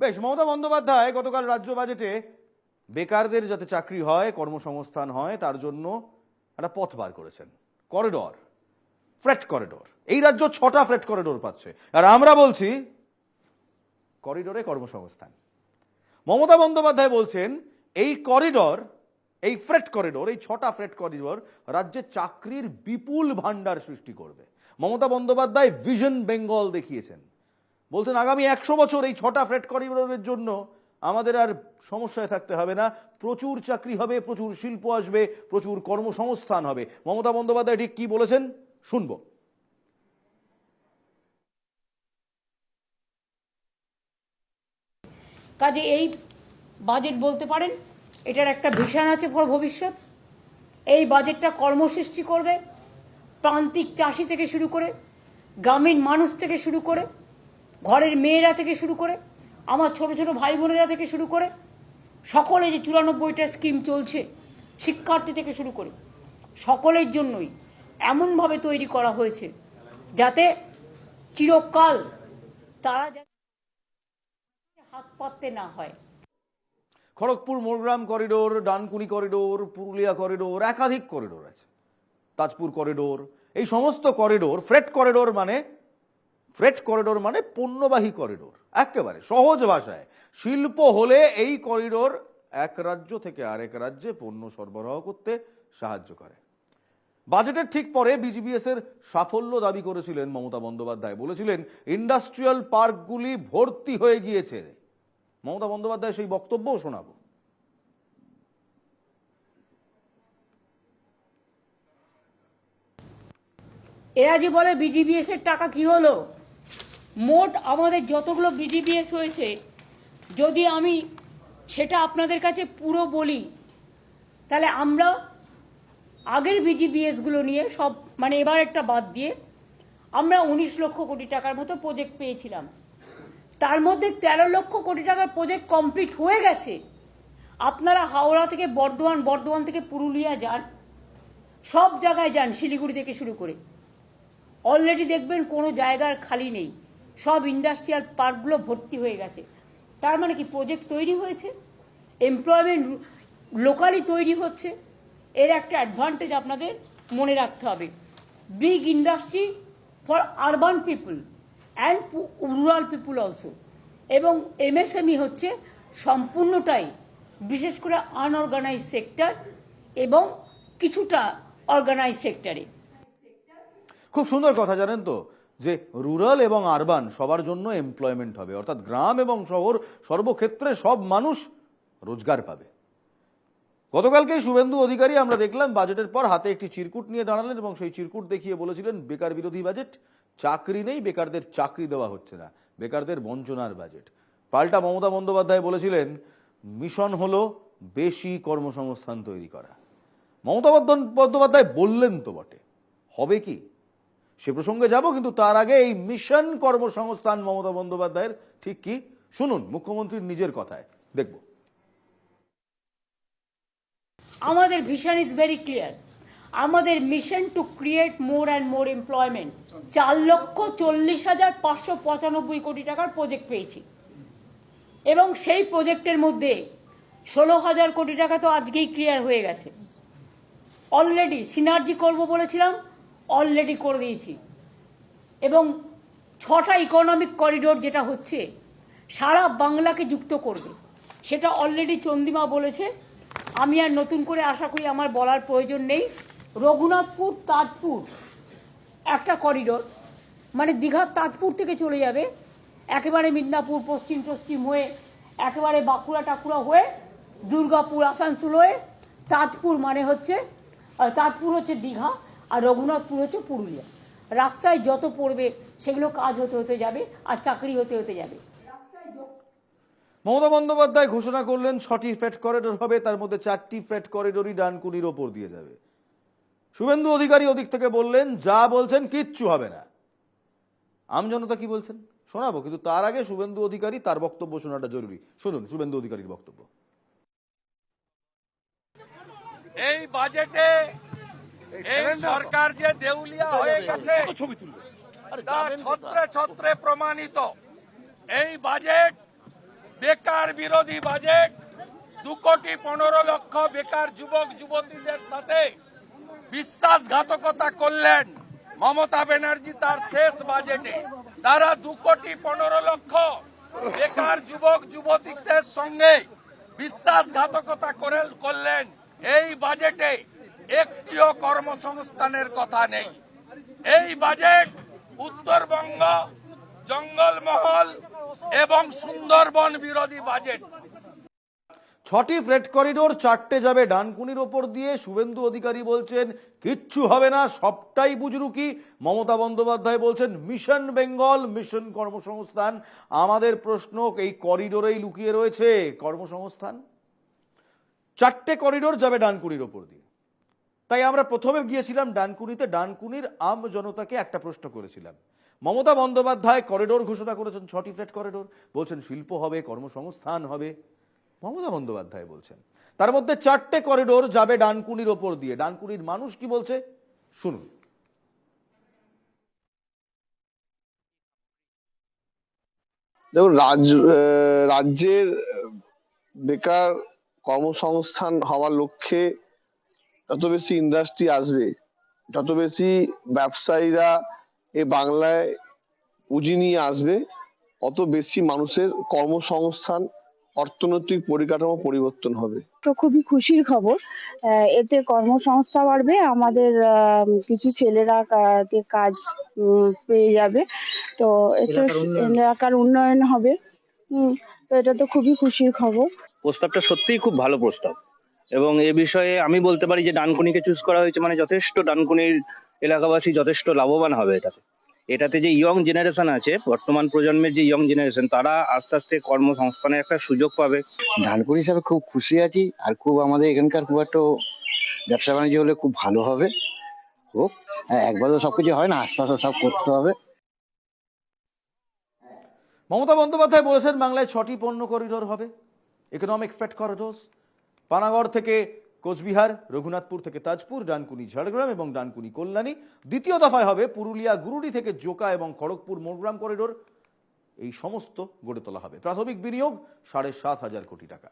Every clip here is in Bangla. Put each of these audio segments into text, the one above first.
বেশ, মমতা বন্দ্যোপাধ্যায় গতকাল রাজ্য বাজেটে বেকারদের যাতে চাকরি হয়, কর্মসংস্থান হয়, তার জন্য একটা পথ বার করেছেন। Corridor, freight corridor. এই রাজ্য 6টা ফ্রেট করিডর পাচ্ছে, আর আমরা বলছি করিডরে কর্মসংস্থান। মমতা বন্দ্যোপাধ্যায় বলছেন এই করিডর, এই ফ্রেট করিডর, এই 6টা ফ্রেট করিডর রাজ্যে চাকরির বিপুল ভান্ডার সৃষ্টি করবে। মমতা বন্দ্যোপাধ্যায় ভিশন বেঙ্গল দেখিয়েছেন, বলছেন আগামী 100 বছর এই 6টা ফ্রেট করিডোরের জন্য আমাদের আর সমস্যায় থাকতে হবে না, প্রচুর চাকরি হবে, প্রচুর শিল্প আসবে, প্রচুর কর্মসংস্থান হবে। মমতা বন্দ্যোপাধ্যায় ঠিক কি বলেছেন শুনবো। কাজে এই বাজেট বলতে পারেন এটার একটা ভিশন আছে ফর ভবিষ্যৎ। এই বাজেটটা কর্মসৃষ্টি করবে, প্রান্তিক চাষি থেকে শুরু করে, গ্রামীণ মানুষ থেকে শুরু করে, ঘরের মেয়েরা থেকে শুরু করে, আমার ছোট ছোট ভাই বোনেরা থেকে শুরু করে, সকলে যে 94টা স্কিম চলছে, শিক্ষার্থী থেকে শুরু করে সকলের জন্যই এমনভাবে তৈরি করা হয়েছে যাতে চিরকাল তারা হাত পাততে না হয়। Kharagpur Morgram corridor, Dankuni corridor, Purulia corridor, একাধিক করিডোর আছে, তাজপুর করিডোর। এই সমস্ত করিডোর ফ্রেট করিডোর মানে পণ্যবাহী করিডোর। একেবারে সহজ ভাষায়, শিল্প হলে এই করিডোর এক রাজ্য থেকে আরেক রাজ্যে পণ্য সরবরাহ করতে সাহায্য করে। বাজেটের ঠিক পরে বিজিবিএস এর সাফল্য দাবি করেছিলেন মমতা বন্দ্যোপাধ্যায়, বলেছিলেন ইন্ডাস্ট্রিয়াল পার্কগুলি ভর্তি হয়ে গিয়েছে। মমতা বন্দ্যোপাধ্যায় সেই বক্তব্যও শোনাবো। এরা যে বলে বিজিবিএস এর টাকা কি হলো, মোট আমাদের যতগুলো বিজিবিএস হয়েছে, যদি আমি সেটা আপনাদের কাছে পুরো বলি, তাহলে আমরা আগের বিজিবিএস গুলো নিয়ে সব, মানে এবার একটা বাদ দিয়ে, আমরা 19 লক্ষ কোটি টাকার মতো প্রজেক্ট পেয়েছিলাম। তার মধ্যে 13 লক্ষ কোটি টাকার প্রজেক্ট কমপ্লিট হয়ে গেছে। আপনারা হাওড়া থেকে বর্ধমান, বর্ধমান থেকে পুরুলিয়া যান, সব জায়গায় যান, শিলিগুড়ি থেকে শুরু করে, অলরেডি দেখবেন কোনো জায়গার খালি নেই, সব ইন্ডাস্ট্রিয়াল পার্কগুলো ভর্তি হয়ে গেছে। তার মানে কি প্রজেক্ট তৈরি হয়েছে, এমপ্লয়মেন্ট লোকালি তৈরি হচ্ছে। এর একটা অ্যাডভান্টেজ আপনাদের মনে রাখতে হবে। Big industry for urban people and rural people also. এবং এমএসএমই হচ্ছে সম্পূর্ণটাই, বিশেষ করে আনঅর্গানাইজ সেক্টর এবং কিছুটা অর্গানাইজ সেক্টরে। খুব সুন্দর কথা, জানেন তো, যে রুরাল এবং আরবান সবার জন্য এমপ্লয়মেন্ট হবে, অর্থাৎ গ্রাম এবং শহর সর্বক্ষেত্রে সব মানুষ রোজগার পাবে। গতকালকেই শুভেন্দু অধিকারী আমরা দেখলাম বাজেটের পর হাতে একটি চিরকুট নিয়ে দাঁড়ালেন এবং সেই চিরকুট দেখিয়ে বলেছিলেন বেকার বিরোধী বাজেট, চাকরি নেই, বেকারদের চাকরি দেওয়া হচ্ছে না, বেকারদের বঞ্চনার বাজেট। পাল্টা মমতা বন্দ্যোপাধ্যায় বলেছিলেন মিশন হলো বেশি কর্মসংস্থান তৈরি করা। মমতা বন্দ্যোপাধ্যায় বললেন তো বটে, হবে কি সে প্রসঙ্গে যাব, কিন্তু তার আগে এই মিশন কর্মসংস্থান মমতা বন্দ্যোপাধ্যায়ের ঠিক কি শুনুন মুখ্যমন্ত্রীর নিজের কথায়, দেখব। আমাদের ভিশন ইজ ভেরি ক্লিয়ার। আমাদের mission to create more and more employment. 4,40,595 কোটি টাকার প্রজেক্ট পেয়েছি এবং সেই প্রজেক্টের মধ্যে 16,000 কোটি টাকা তো আজকেই ক্লিয়ার হয়ে গেছে। অলরেডি সিনার্জি করব বলেছিলাম, অলরেডি করে দিয়েছি। এবং 6টা ইকোনমিক করিডোর যেটা হচ্ছে সারা বাংলাকে যুক্ত করবে, সেটা অলরেডি চন্দ্রিমা বলেছে। আমি আর নতুন করে আশা করি আমার বলার প্রয়োজন নেই। রঘুনাথপুর তাজপুর একটা করিডোর, মানে দীঘার তাজপুর থেকে চলে যাবে একেবারে মিদনাপুর পশ্চিম হয়ে, একেবারে বাঁকুড়া টাকুড়া হয়ে, দুর্গাপুর আসানসোল হয়ে, তাজপুর মানে হচ্ছে, তাজপুর হচ্ছে দীঘা আর রঘুনাথপুর হচ্ছে পুরুলিয়া। রাস্তায় যত পড়বে সেগুলো কাজ হতে হতে যাবে আর চাকরি হতে হতে যাবে। মমতা বন্দ্যোপাধ্যায় ঘোষণা করলেন 6টি ফ্রেট করিডোর হবে, তার মধ্যে 4টি ফ্রেট করিডোরই ডানকুনির ওপর দিয়ে যাবে। শুভেন্দু অধিকারী ওদিক থেকে বললেন যা বলছেন কিচ্ছু হবে না। আমজনতা কি বলছেন শোনাবো, কিন্তু তার আগে শুভেন্দু অধিকারী তার বক্তব্য শোনাটা জরুরি। শুনুন শুভেন্দু অধিকারীর বক্তব্য। এই বাজেটে এই সরকার যে দেউলিয়া হয়ে গেছে তা ছত্রে ছত্রে প্রমাণিত। এই বাজেট বেকার বিরোধী বাজেট 2,15,00,000 বেকার যুবক যুবতীদের সাথে বিশ্বাসঘাতকতা করলেন মমতা ব্যানার্জি তার শেষ বাজেটে। তারা 2,15,00,000 বেকার যুবক যুবতীদের সঙ্গে বিশ্বাসঘাতকতা করলেন। এই বাজেটে একটিও কর্মসংস্থানের কথা নেই। এই বাজেট উত্তরবঙ্গ, জঙ্গলমহল এবং সুন্দরবন বিরোধী বাজেট। 6টি ফ্রেট করিডোর, 4টে যাবে ডানকুনির ওপর দিয়ে। শুভেন্দু অধিকারী বলছেন কিচ্ছু হবে না, সবটাই বুজরুকি। মমতা বন্দ্যোপাধ্যায় বলছেন মিশন বেঙ্গল, মিশন কর্মসংস্থান। আমাদের প্রশ্ন, এই করিডোরেই লুকিয়ে রয়েছে কর্মসংস্থান। 4টে করিডোর যাবে ডানকুনির ওপর দিয়ে। তাই আমরা প্রথমে গিয়েছিলাম ডানকুনিতে। ডানকুনির আম জনতাকে একটা প্রশ্ন করেছিলাম। মমতা বন্দ্যোপাধ্যায় করিডোর ঘোষণা করেছেন, 6টি ফ্রেট করিডোর, বলছেন শিল্প হবে, কর্মসংস্থান হবে। মমতা বন্দ্যোপাধ্যায় বলছেন তার মধ্যে 4টে করিডোর যাবে ডানকুনির ওপর দিয়ে। ডানকুনির মানুষ কি বলছে শুনুন। দেখুন, রাজ্যের বেকার কর্মসংস্থান হওয়ার লক্ষ্যে যত বেশি ইন্ডাস্ট্রি আসবে, যত বেশি ব্যবসায়ীরা এই বাংলায় পুঁজি নিয়ে আসবে, অত বেশি মানুষের কর্মসংস্থান, অর্থনৈতিক পরিকাঠামো পরিবর্তন হবে। তো খুবই খুশির খবর। এতে কর্মসংস্থান বাড়বে, আমাদের কিছু ছেলেরা কাজ পেয়ে যাবে। তো এতে এলাকার উন্নয়ন হবে। তো এটা তো খুবই খুশির খবর। প্রস্তাবটা সত্যিই খুব ভালো প্রস্তাব, এবং এ বিষয়ে আমি বলতে পারি যে ডানকুনিকে চুজ করা হয়েছে মানে যথেষ্ট ডানকুনির এলাকাবাসী যথেষ্ট লাভবান হবে এটাতে যে ইয়ং জেনারেশন আছে, বর্তমান প্রজন্মের যে ইয়ং জেনারেশন, তারা আস্তে আস্তে কর্মসংস্থানের একটা সুযোগ পাবে। ডানকুনি হিসাবে খুব খুশি আছি, আর খুব আমাদের এখানকার খুব একটা ব্যবসা বাণিজ্য হলে খুব ভালো হবে। খুব একবার তো সবকিছু হয় না, আস্তে আস্তে সব করতে হবে। মমতা বন্দ্যোপাধ্যায় বলেছেন বাংলায় 6টি পণ্য করিডোর হবে, ইকোনমিক ফ্রেট করিডোর। পানাগড় থেকে কোচবিহার, রঘুনাথপুর থেকে তাজপুর, ডানকুনি ঝাড়গ্রাম এবং ডানকুনি কল্যাণী। দ্বিতীয় দফায় হবে পুরুলিয়া গুরুডি থেকে জোকা এবং খড়গপুর মোরগ্রাম করিডোর। এই সমস্ত গড়ে তোলা হবে। প্রাথমিক বিনিয়োগ 7,500 কোটি টাকা।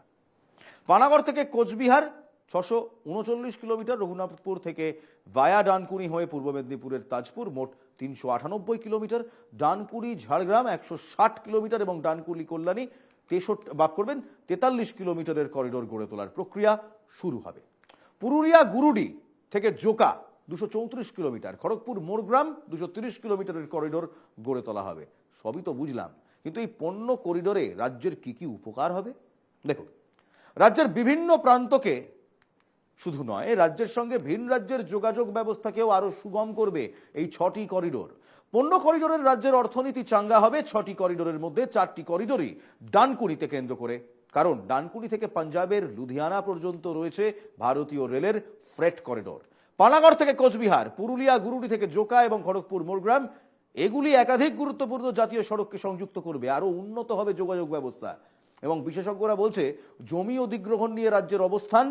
পানাগড় থেকে কোচবিহার 639 কিলোমিটার, রঘুনাথপুর থেকে ভায়া ডানকুনি হয়ে পূর্ব মেদিনীপুরের তাজপুর মোট 398 কিলোমিটার, ডানকুনি ঝাড়গ্রাম 160 কিলোমিটার এবং ডানকুনি কল্যাণী 43 কিলোমিটারের করিডোর গড়ে তোলার প্রক্রিয়া শুরু হবে। পুরুলিয়া গুরুডি থেকে জোকা 234 কিলোমিটার, খড়গপুর মোরগ্রাম 230 কিলোমিটারের করিডোর গড়ে তোলা হবে। সবই তো বুঝলাম, কিন্তু এই পণ্য করিডোরে রাজ্যের কি কি উপকার হবে দেখুন। রাজ্যের বিভিন্ন প্রান্তকে শুধু নয়, রাজ্যের সঙ্গে ভিন রাজ্যের যোগাযোগ ব্যবস্থাকেও আরো সুগম করবে এই 6টি করিডোর। পণ্য করিডোরের রাজ্যের অর্থনীতি চাঙ্গা হবে। 6টি করিডোরের মধ্যে 4টি করিডোরই ডানকুনিতে কেন্দ্র করে, কারণ ডানকুনি থেকে পাঞ্জাবের লুধিয়ানা পর্যন্ত রয়েছে ভারতীয় রেলের ফ্রেট করিডোর। পানাগড় থেকে কোচবিহার, পুরুলিয়া গুরুডি থেকে জোকা এবং খড়গপুর মোরগ্রাম, এগুলি একাধিক গুরুত্বপূর্ণ জাতীয় সড়ককে সংযুক্ত করবে। আরো উন্নত হবে যোগাযোগ ব্যবস্থা। এবং বিশেষজ্ঞরা বলছে জমি অধিগ্রহণ নিয়ে রাজ্যের অবস্থান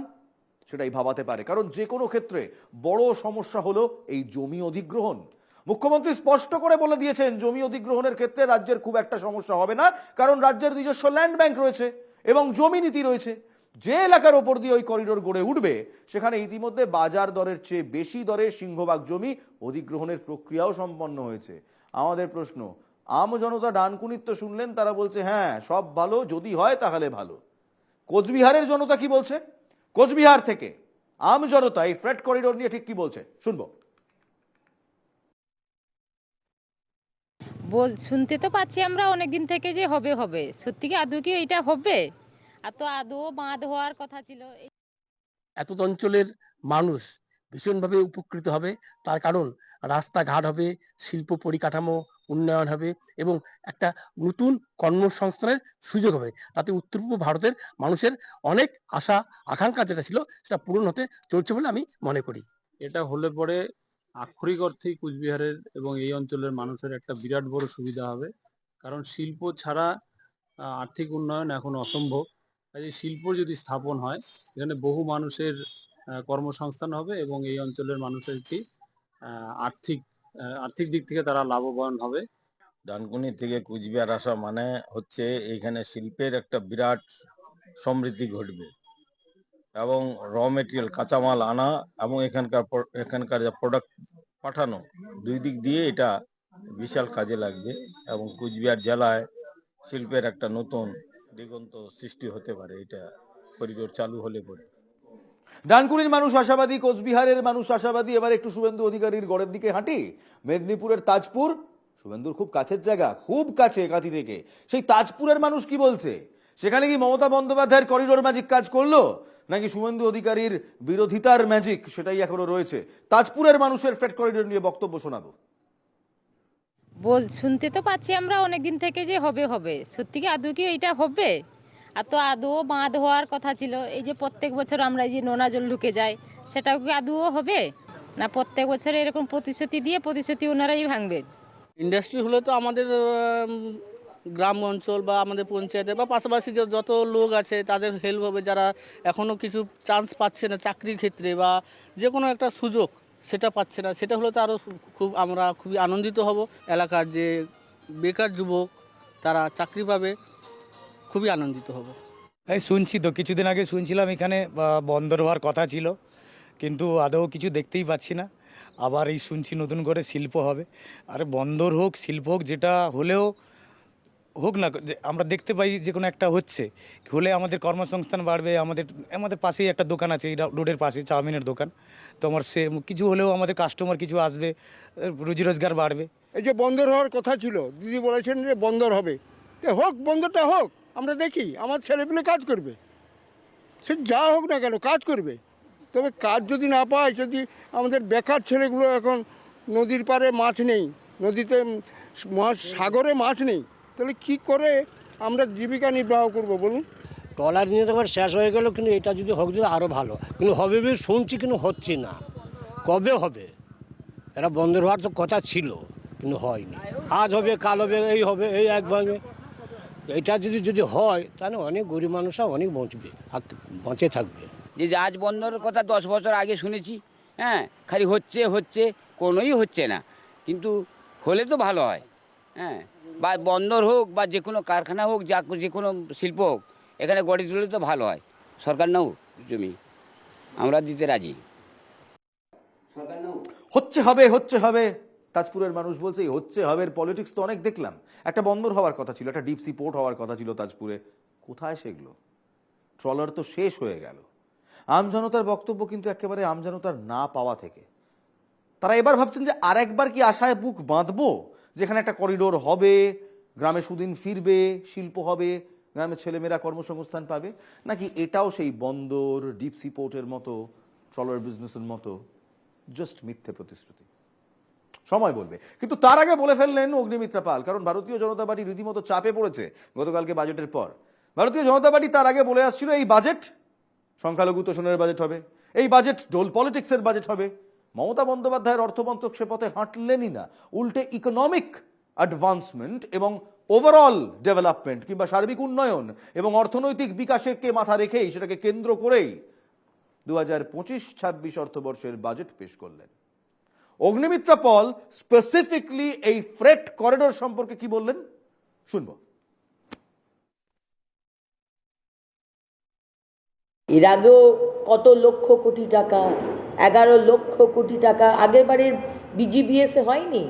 সেটাই ভাবাতে পারে, কারণ যে কোনো ক্ষেত্রে বড় সমস্যা হলো এই জমি অধিগ্রহণ। মুখ্যমন্ত্রী স্পষ্ট করে বলে দিয়েছেন জমি অধিগ্রহণের ক্ষেত্রে রাজ্যের খুব একটা সমস্যা হবে না, কারণ রাজ্যের নিজস্ব ল্যান্ড ব্যাংক রয়েছে এবং জমি নীতি রয়েছে। যে এলাকার ওপর দিয়ে ওই করিডোর গড়ে উঠবে সেখানে ইতিমধ্যে বাজার দরের চেয়ে বেশি দরে সিংহভাগ জমি অধিগ্রহণের প্রক্রিয়াও সম্পন্ন হয়েছে। আমাদের প্রশ্ন, আম জনতা ডানকুনির তো শুনলেন, তারা বলছে হ্যাঁ সব ভালো, যদি হয় তাহলে ভালো। কোচবিহারের জনতা কি বলছে? কোচবিহার থেকে আম জনতা এই ফ্রেট করিডোর নিয়ে ঠিক কি বলছে শুনবো। শুনতে তো পাচ্ছি আমরা অনেকদিন থেকে যে হবে হবে, সত্যি কি আদৌ কি এটা হবে? আর তো আদৌ বাঁধ হওয়ার কথা ছিল। এত অঞ্চলের মানুষ ভীষণভাবে উপকৃত হবে, তার কারণ রাস্তাঘাট হবে, শিল্প পরিকাঠামো উন্নয়ন হবে এবং একটা নতুন কর্মসংস্থানের সুযোগ হবে। তাতে উত্তর পূর্ব ভারতের মানুষের অনেক আশা আকাঙ্ক্ষা যেটা ছিল সেটা পূরণ হতে চলছে বলে আমি মনে করি। এটা হলে পরে আক্ষরিক অর্থেই কুচবিহারের এবং এই অঞ্চলের মানুষের একটা বিরাট বড় সুবিধা হবে, কারণ শিল্প ছাড়া আর্থিক উন্নয়ন এখন অসম্ভব। কাজে শিল্প যদি স্থাপন হয়, এখানে বহু মানুষের কর্মসংস্থান হবে এবং এই অঞ্চলের মানুষের কি আর্থিক দিক থেকে তারা লাভবান হবে। ডানকুনি থেকে কুচবিহার আসা মানে হচ্ছে এইখানে শিল্পের একটা বিরাট সমৃদ্ধি ঘটবে এবং র মেটেরিয়াল কাঁচামাল আনা এবং এখানকার যা প্রোডাক্ট পাঠানো, দুই দিক দিয়ে এটা বিশাল কাজে লাগবে এবং কুচবিহার জেলায় শিল্পের একটা নতুন দিগন্ত সৃষ্টি হতে পারে এটা করিডোর চালু হলে পরে। ডানকুনির মানুষ আশাবাদী, কোচবিহারের মানুষ আশাবাদী। এবার একটু শুভেন্দু অধিকারীর গড়ের দিকে হাঁটি। মেদিনীপুরের তাজপুর শুভেন্দুর খুব কাছের জায়গা, খুব কাছে কাঁথি থেকে। সেই তাজপুরের মানুষ কি বলছে? সেখানে কি মমতা বন্দ্যোপাধ্যায়ের করিডোর ম্যাজিক কাজ করলো, নাকি শুভেন্দু অধিকারীর বিরোধিতার ম্যাজিক সেটাই এখনো রয়েছে? তাজপুরের মানুষের ফ্রেট করিডোর নিয়ে বক্তব্য শোনাবো। শুনতে তো পাচ্ছি আমরা অনেক দিন থেকে যে হবে হবে, সত্যি কি আদৌ কি এটা হবে? আর তো আদৌ বাঁধ হওয়ার কথা ছিল। এই যে প্রত্যেক বছর আমরা এই যে নোনা জল ঢুকে যায়, সেটাও কি আদৌ হবে? না প্রত্যেক বছর এরকম প্রতিশ্রুতি দিয়ে প্রতিশ্রুতি ওনারাই ভাঙবেন? ইন্ডাস্ট্রি হলে তো আমাদের গ্রাম অঞ্চল বা আমাদের পঞ্চায়েতে বা পাশাপাশি যত লোক আছে তাদের হেল্প হবে, যারা এখনও কিছু চান্স পাচ্ছে না চাকরির ক্ষেত্রে বা যে কোনো একটা সুযোগ সেটা পাচ্ছে না, সেটা হলে তো আরও আমরা খুবই আনন্দিত হব। এলাকার যে বেকার যুবক তারা চাকরি পাবে, খুবই আনন্দিত হব। এই শুনছি তো, কিছুদিন আগে শুনছিলাম এখানে বন্দর হওয়ার কথা ছিল, কিন্তু আদৌ কিছু দেখতেই পাচ্ছি না। আবার এই শুনছি নতুন করে শিল্প হবে। আর বন্দর হোক শিল্প হোক, যেটা হলেও হোক না, আমরা দেখতে পাই যে কোনো একটা হচ্ছে হলে আমাদের কর্মসংস্থান বাড়বে। আমাদের পাশেই একটা দোকান আছে, এই রোডের পাশে চাউমিনের দোকান। তো আমার সে কিছু হলেও আমাদের কাস্টমার কিছু আসবে, রুজি রোজগার বাড়বে। এই যে বন্দর হওয়ার কথা ছিল, দিদি বলেছেন যে বন্দর হবে, তো হোক, বন্দরটা হোক, আমরা দেখি আমার ছেলেপিলে কাজ করবে, সে যা হোক না কেন কাজ করবে। তবে কাজ যদি না পায়, যদি আমাদের বেকার ছেলেগুলো এখন নদীর পাড়ে মাছ নেই, নদীতে সাগরে মাছ নেই, তাহলে কি করে আমরা জীবিকা নির্বাহ করব বলুন? ট্রলার নিয়ে তো একবার শেষ হয়ে গেল, কিন্তু এটা যদি হোক যদি আরও ভালো, কিন্তু হবে শুনছি কিন্তু হচ্ছে না। কবে হবে? এরা বন্দর হওয়ার তো কথা ছিল কিন্তু হয়নি। আজ হবে, কাল হবে, এই হবে, এই এক ভাঙে। এটা যদি হয় তাহলে অনেক গরিব মানুষরা অনেক বাঁচে থাকবে। যে আজ বন্দরের কথা 10 বছর আগে শুনেছি, হ্যাঁ, খালি হচ্ছে কোনোই হচ্ছে না, কিন্তু হলে তো ভালো হয়। হ্যাঁ, বা বন্দর হোক বা যে কোনো কারখানা হোক, যে কোনো শিল্প হোক, এখানে গড়ে তুললে তো ভালো হয়। সরকার নাও জমি, আমরা দিতে রাজি। হচ্ছে হবে তাজপুরের মানুষ বলছে এই হচ্ছে হবে পলিটিক্স তো অনেক দেখলাম। একটা বন্দর হওয়ার কথা ছিল, একটা ডিপ সি পোর্ট হওয়ার কথা ছিল তাজপুরে, কোথায় সেগুলো? ট্রলার তো শেষ হয়ে গেল। আমজনতার বক্তব্য কিন্তু একেবারে আমজনতার না পাওয়া থেকে। তারা এবার ভাবছেন যে আরেকবার কি আশায় বুক বাঁধবো, যেখানে একটা করিডোর হবে, গ্রামে সুদিন ফিরবে, শিল্প হবে, গ্রামের ছেলেমেয়েরা কর্মসংস্থান পাবে, নাকি এটাও সেই বন্দর ডিপ সি পোর্টের মতো ট্রলার বিজনেসের মতো জাস্ট মিথ্যে প্রতিশ্রুতি? সময় বলবে। কিন্তু তার আগে বলে ফেললেন অগ্নিমিত্রা পাল, কারণ ভারতীয় জনতা পার্টি রীতিমতো চাপে পড়েছে গতকালকে বাজেটের পর। ভারতীয় জনতা পার্টি তার আগে বলে আসছিল এই বাজেট সংখ্যালঘু তোষণের বাজেট হবে, এই বাজেট ডোল পলিটিক্সের বাজেট হবে। মমতা বন্দ্যোপাধ্যায়ের অর্থমন্ত্রক সে পথে হাঁটলেনই না, উল্টে ইকোনমিক অ্যাডভান্সমেন্ট এবং ওভারঅল ডেভেলপমেন্ট কিংবা সার্বিক উন্নয়ন এবং অর্থনৈতিক বিকাশকে মাথা রেখেই, সেটাকে কেন্দ্র করেই 2025-26 অর্থবর্ষের বাজেট পেশ করলেন। অগ্নিমিত্রা পল স্পেসিফিকলি এই ফ্রেট করিডোর সম্পর্কে কি বললেন শুনবো। এর আগেও কত লক্ষ কোটি টাকা, 11 লক্ষ কোটি টাকা আগের বারের বিজিবিএসে হয়নি?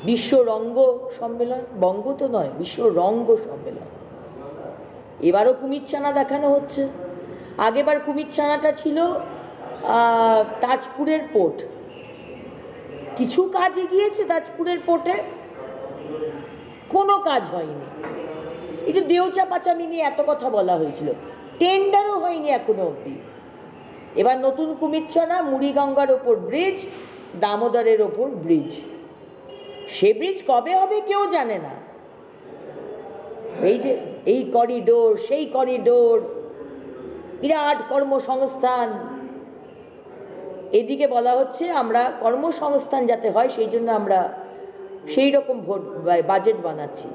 বিশ্ব রঙ্গ সম্মেলন, বঙ্গ তো নয়, বিশ্ব রঙ্গ সম্মেলন। এবারও কুমিরছানা দেখানো হচ্ছে। আগেবার কুমিরছানাটা ছিল তাজপুরের পোর্ট। কিছু কাজ এগিয়েছে তাজপুরের পোর্টে, কোনো কাজ হয়নি। এই যে দেউচা পাচামি নিয়ে এত কথা বলা হয়েছিল, টেন্ডারও হয়নি এখনো অবধি। এবার নতুন কুমিরছানা, মুড়িগঙ্গার ওপর ব্রিজ, দামোদরের ওপর ব্রিজ। সে ব্রিজ কবে হবে কেউ জানে না। এই যে এই করিডোর, সেই করিডোর, বিরাট কর্মসংস্থান। এদিকে বলা হচ্ছে আমরা কর্মসংস্থান যাতে হয় সেই জন্য আমরা সেই রকম বাজেট বানাচ্ছি।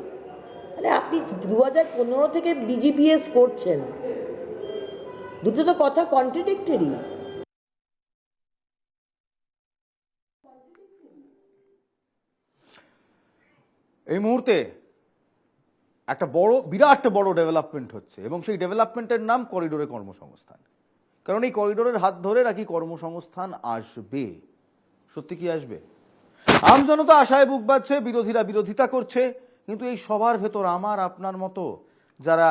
মানে আপনি 2015 থেকে বিজিপিএস করছেন, দুটো তো কথা কন্ট্রাডিক্টরি। এই মুহূর্তে একটা বিরাট বড় ডেভেলপমেন্ট হচ্ছে এবং সেই ডেভেলপমেন্টের নাম করিডোরে কর্মসংস্থান। কারণ এই করিডোরের হাত ধরে নাকি কর্মসংস্থান আসবে। সত্যি কি আসবে? আমজনতা আশায় বুক বাঁধছে, বিরোধীরা বিরোধিতা করছে, কিন্তু এই সবার ভেতর আমার আপনার মতো যারা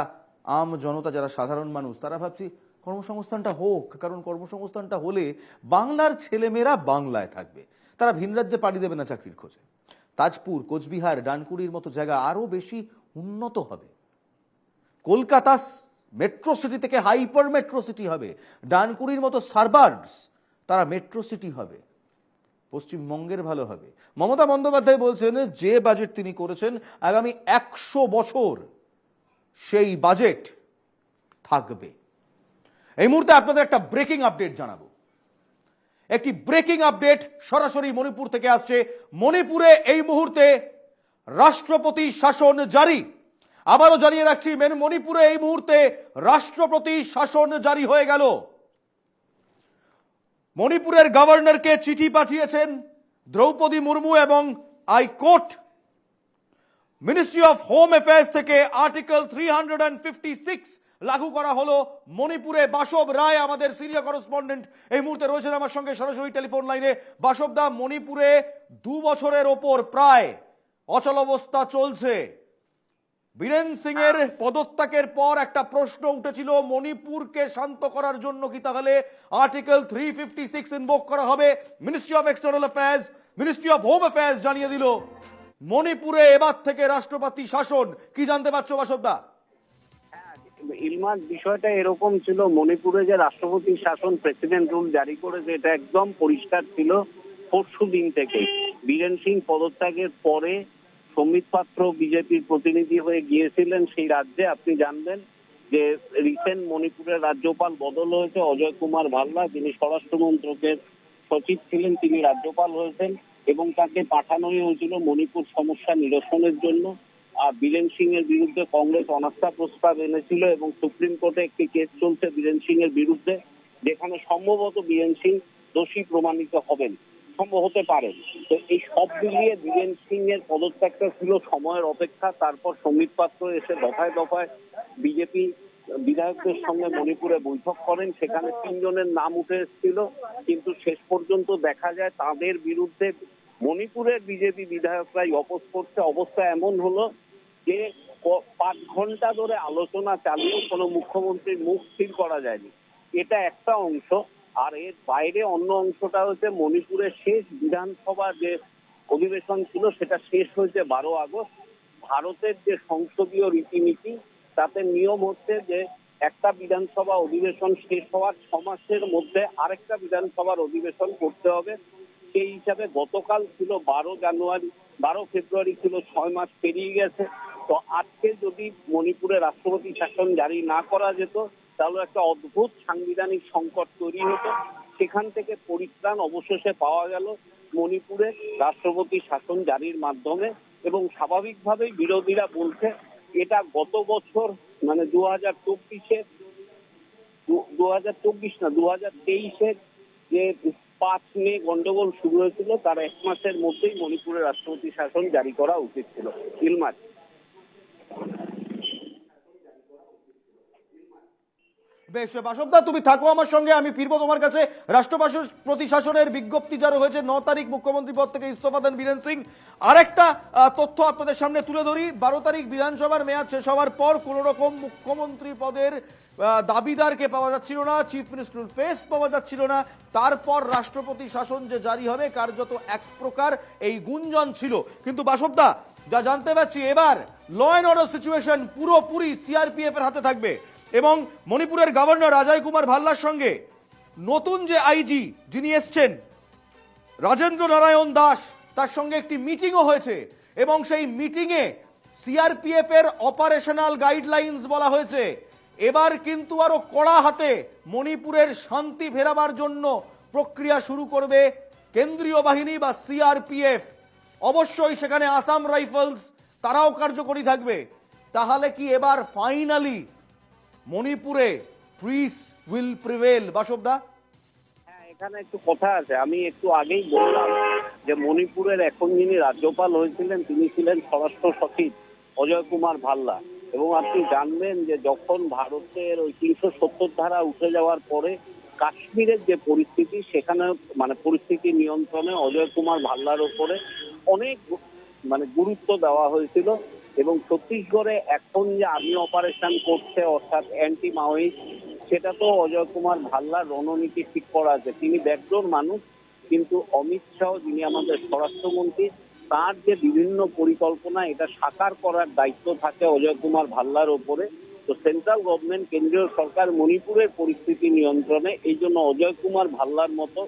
আম জনতা, যারা সাধারণ মানুষ, তারা ভাবছি কর্মসংস্থানটা হোক। কারণ কর্মসংস্থানটা হলে বাংলার ছেলেমেয়েরা বাংলায় থাকবে, তারা ভিন রাজ্যে পাড়ি দেবে না চাকরির খোঁজে। তাজপুর, কোচবিহার, ডানকুনির মতো জায়গা আরো বেশি উন্নত হবে। কলকাতা মেট্রো সিটি থেকে হাইপার মেট্রো সিটি হবে, ডানকুনির মতো সারবার্বস তারা মেট্রো সিটি হবে, পশ্চিমবঙ্গের ভালো হবে। মমতা বন্দ্যোপাধ্যায় বলছেন যে বাজেট তিনি করেছেন আগামী 100 বছর সেই বাজেট থাকবে। এই মুহূর্তে আপনাদের একটা ব্রেকিং আপডেট জানাবো। একটি ব্রেকিং আপডেট সরাসরি মণিপুর থেকে আসছে। মণিপুরে এই মুহূর্তে রাষ্ট্রপতি শাসন জারি। আবারও জানিয়ে রাখছি, মণিপুরে এই মুহূর্তে রাষ্ট্রপতি শাসন জারি হয়ে গেল। মণিপুরের গভর্নরকে চিঠি পাঠিয়েছেন দ্রৌপদী মুর্মু এবং high court. Ministry of home affairs থেকে আর্টিকেল 356 লাগু করা হলো মণিপুরে। বাসব রায় আমাদের সিনিয়র করেসপন্ডেন্ট এই মুহূর্তে রয়েছেন আমার সঙ্গে সরাসরি টেলিফোন লাইনে। বাসব দা, মণিপুরে 2 বছরের ওপর প্রায় অচলাবস্থা চলছে। বীরেন সিং এর পদত্যাগের পর একটা প্রশ্ন উঠেছিল, মণিপুরকে শান্ত করার জন্য কি তাহলে আর্টিকেল 356 ইনভোক করা হবে? Ministry of external affairs, ministry of home affairs জানিয়ে দিল মণিপুরে এবার থেকে রাষ্ট্রপতি শাসন। কি জানতে পারছো বাসবদা? ইলমাস, বিষয়টা এরকম ছিল, মণিপুরে যে রাষ্ট্রপতি শাসন প্রেসিডেন্ট রুল জারি করেছে এটা একদম পরিষ্কার ছিল পরশু দিন থেকে। বীরেন সিং পদত্যাগের পরে সৌমিত পাত্র বিজেপির প্রতিনিধি হয়ে গিয়েছিলেন সেই রাজ্যে। আপনি জানবেন যে রিসেন্ট মণিপুরের রাজ্যপাল বদল হয়েছে, অজয় কুমার ভাল্লা, যিনি স্বরাষ্ট্র মন্ত্রকের সচিব ছিলেন, তিনি রাজ্যপাল হয়েছেন এবং তাকে পাঠানো হয়েছিল মণিপুর সমস্যা নিরসনের জন্য। আর বীরেন সিং এর বিরুদ্ধে কংগ্রেস অনাস্থা প্রস্তাব এনেছিল এবং সুপ্রিম কোর্টে একটি কেস চলছে বীরেন সিং এর বিরুদ্ধে, যেখানে সম্ভবত বীরেন সিং দোষী প্রমাণিত হবেন, সম্ভব হতে পারে। তো এই সব মিলিয়ে বীরেন সিং এর পদত্যাগটা ছিল সময়ের অপেক্ষা। তারপর সৌমিত পাত্র এসে দফায় দফায় বিজেপি বিধায়কদের সঙ্গে মণিপুরে বৈঠক করেন, সেখানে 3 জনের নাম উঠে এসেছিল, কিন্তু শেষ পর্যন্ত দেখা যায় তাদের বিরুদ্ধে মণিপুরের বিজেপি বিধায়করাই অপোজ করছে। অবস্থা এমন হলো যে 5 ঘন্টা ধরে আলোচনা চালিয়েও কোনো মুখ্যমন্ত্রীর মুখ স্থির করা যায়নি। এটা একটা অংশ। আর এর বাইরে অন্য অংশটা হচ্ছে মণিপুরের শেষ বিধানসভা যে অধিবেশন ছিল সেটা শেষ হয়েছে 12 আগস্ট। ভারতের যে সংসদীয় রীতিনীতি তাতে নিয়ম হচ্ছে যে একটা বিধানসভা অধিবেশন শেষ হওয়ার 6 মাসের মধ্যে আরেকটা বিধানসভার অধিবেশন করতে হবে। সেই হিসাবে গতকাল ছিল 12 ফেব্রুয়ারি ছিল 6 মাস পেরিয়ে গেছে। তো আজকে যদি মণিপুরে রাষ্ট্রপতি শাসন জারি না করা যেত তাহলে একটা অদ্ভুত সাংবিধানিক সংকট তৈরি হতো। সেখান থেকে পরিত্রাণ অবশেষে পাওয়া গেল মণিপুরে রাষ্ট্রপতি শাসন জারির মাধ্যমে। এবং স্বাভাবিকভাবেই বিরোধীরা বলছে এটা গত বছর মানে 2023 যে 5 মে গন্ডগোল শুরু হয়েছিল তার 1 মাসের মধ্যেই মণিপুরে রাষ্ট্রপতি শাসন জারি করা উচিত ছিল। ইলমাস, বেশ বাসবদা, তুমি থাকো আমার সঙ্গে, আমি ফিরবো তোমার কাছে। রাষ্ট্রপতি শাসনের বিজ্ঞপ্তি জারি হয়েছে, 9 তারিখ মুখ্যমন্ত্রী পদ থেকে ইস্তফা দেন বীরেন সিং। আরেকটা তথ্য আপনাদের সামনে তুলে ধরি, 12 তারিখ বিধানসভার মেয়াদ শেষ হওয়ার পর কোন রকম মুখ্যমন্ত্রী পদের দাবিদারকে পাওয়া যাচ্ছিল না, চিফ মিনিস্টার ফেস পাওয়া যাচ্ছিল না। তারপর রাষ্ট্রপতি শাসন যে জারি হবে কার্যত এক প্রকার এই গুঞ্জন ছিল। কিন্তু বাসবদা, যা জানতে পারছি এবার ল অ্যান্ড অর্ডার সিচুয়েশন পুরোপুরি সিআরপিএফ এর হাতে থাকবে এবং মণিপুরের গভর্নর অজয় কুমার ভাল্লার সঙ্গে নতুন যে আইজি যিনি এসছেন রাজেন্দ্র নারায়ণ দাস, তার সঙ্গে একটি মিটিংও হয়েছে এবং সেই মিটিংয়ে সিআরপিএফ এর অপারেশনাল গাইডলাইন্স বলা হয়েছে। এবার কিন্তু আরো কড়া হাতে মণিপুরের শান্তি ফেরাবার জন্য প্রক্রিয়া শুরু করবে কেন্দ্রীয় বাহিনী বা সিআরপিএফ। অবশ্যই সেখানে আসাম রাইফেলস তারাও কার্যকরী থাকবে। তাহলে কি এবার ফাইনালি মণিপুরে পিস উইল প্রিভেল? বাসবদা, হ্যাঁ, এখানে একটু কথা আছে। আমি একটু আগেই বললাম যে মণিপুরের এখন যিনি রাজ্যপাল হয়েছিলেন তিনি ছিলেন স্বরাষ্ট্র সচিব অজয় কুমার ভাল্লা। এবং আপনি জানবেন যে যখন ভারতের ওই 370 ধারা উঠে যাওয়ার পরে কাশ্মীরের যে পরিস্থিতি, সেখানে পরিস্থিতি নিয়ন্ত্রণে অজয় কুমার ভাল্লার উপরে অনেক গুরুত্ব দেওয়া হয়েছিল। এবং ছত্তিশগড়ে এখন যে আর্মি অপারেশন করছে অর্থাৎ অ্যান্টি মাওয়িস্ট, সেটা তো অজয় কুমার ভাল্লার রণনীতি ঠিক করা আছে। তিনি ব্যাকডোর মানুষ, কিন্তু অমিত শাহ যিনি আমাদের স্বরাষ্ট্রমন্ত্রী, তার যে বিভিন্ন পরিকল্পনা এটা সাকার করার দায়িত্ব থাকে অজয় কুমার ভাল্লার ওপরে। তো সেন্ট্রাল গভর্নমেন্ট, কেন্দ্রীয় সরকার মণিপুরের পরিস্থিতি নিয়ন্ত্রণে, এই জন্য অজয় কুমার ভাল্লার মতো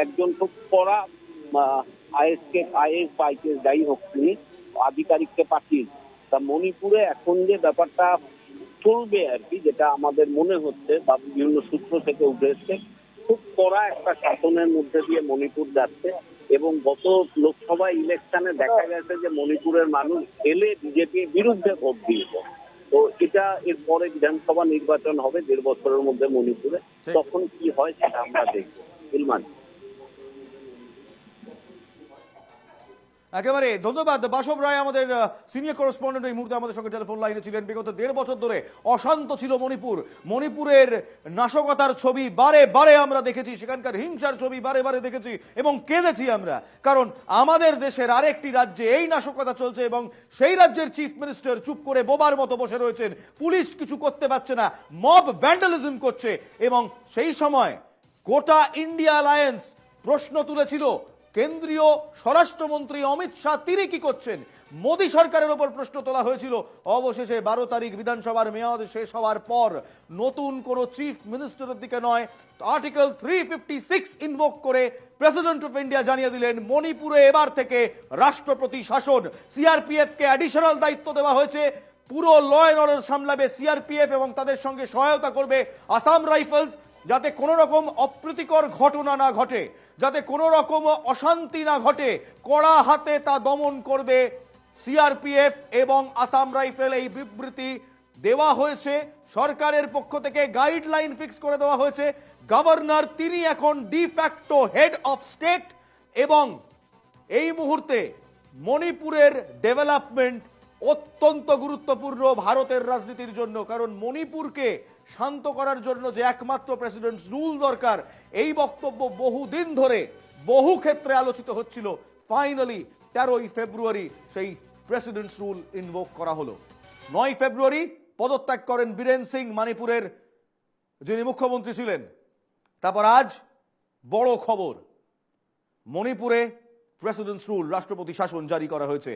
একজন খুব কড়া আইএস বা আইপিএস যাই হোক তিনি আধিকারিককে পাঠিয়ে তা মণিপুরে এখন যে ব্যাপারটা চলবে আর কি, যেটা আমাদের মনে হচ্ছে বা বিভিন্ন সূত্র থেকে উঠে এসছে, খুব কড়া একটা শাসনের মধ্যে দিয়ে মণিপুর যাচ্ছে। এবং গত লোকসভা ইলেকশনে দেখা গেছে যে মণিপুরের মানুষ এলে বিজেপির বিরুদ্ধে ভোট দিয়েছে। তো এটা এরপরে বিধানসভা নির্বাচন হবে 1.5 বছরের মধ্যে মণিপুরে, তখন কি হয় সেটা আমরা দেখবো। ইলমান, একেবারে ধন্যবাদ বাসব রায়, আমাদের সিনিয়র করেসপন্ডেন্ট এই মুহূর্তে আমাদের সঙ্গে টেলিফোন লাইনে ছিলেন। বিগত 1.5 বছর ধরে অশান্ত ছিল মণিপুর। মণিপুরের নাশকতার ছবি বারে বারে আমরা দেখেছি, সেখানকার হিংসার ছবি বারে বারে দেখেছি এবং কেঁদেছি আমরা। কারণ আমাদের দেশের আরেকটি রাজ্যে এই নাশকতা চলছে এবং সেই রাজ্যের চিফ মিনিস্টার চুপ করে বোবার মতো বসে রয়েছেন, পুলিশ কিছু করতে পারছে না, মব ভ্যান্ডালিজম করছে। এবং সেই সময় গোটা ইন্ডিয়া অ্যালায়েন্স প্রশ্ন তুলেছিল কেন্দ্রীয় স্বরাষ্ট্রমন্ত্রী অমিত শাহ তিনি কি করছেন। মোদী সরকারের উপর প্রশ্ন তোলা হয়েছিল। অবশেষে 12 তারিখ বিধানসভার মেয়াদ শেষ হওয়ার পর নতুন কোন চিফ মিনিস্টারের দিকে নয়, আর্টিকেল 356 ইনভোক করে প্রেসিডেন্ট অফ ইন্ডিয়া জানিয়ে দিলেন মণিপুরে এবার থেকে রাষ্ট্রপতি শাসন। সিআরপিএফ কে অ্যাডিশনাল দায়িত্ব দেওয়া হয়েছে, পুরো ল অ্যান্ড অর্ডার সামলাবে সিআরপিএফ এবং তাদের সঙ্গে সহায়তা করবে আসাম রাইফেলস, যাতে কোনো রকম অপ্রীতিকর ঘটনা না ঘটে, যাতে কোনো রকম অশান্তি না ঘটে, কড়া হাতে তা দমন করবে সিআরপিএফ এবং আসাম রাইফেল। এই বিবৃতি দেওয়া হয়েছে সরকারের পক্ষ থেকে, গাইডলাইন ফিক্স করে দেওয়া হয়েছে। গভর্নর তিনি এখন ডিফ্যাক্টো হেড অফ স্টেট এবং এই মুহূর্তে মণিপুরের ডেভেলপমেন্ট অত্যন্ত গুরুত্বপূর্ণ ভারতের রাজনীতির জন্য। কারণ মণিপুরকে শান্ত করার জন্য যে একমাত্র প্রেসিডেন্টস রুল দরকার, এই বক্তব্য বহুদিন ধরে বহু ক্ষেত্রে আলোচিত হচ্ছিল। ফাইনালি 13ই ফেব্রুয়ারি সেই প্রেসিডেন্টস রুল ইনভোক করা হলো। 9 ফেব্রুয়ারি পদত্যাগ করেন বীরেন সিং, মণিপুরের যিনি মুখ্যমন্ত্রী ছিলেন। তারপর আজ বড় খবর, মণিপুরে প্রেসিডেন্টস রুল, রাষ্ট্রপতি শাসন জারি করা হয়েছে।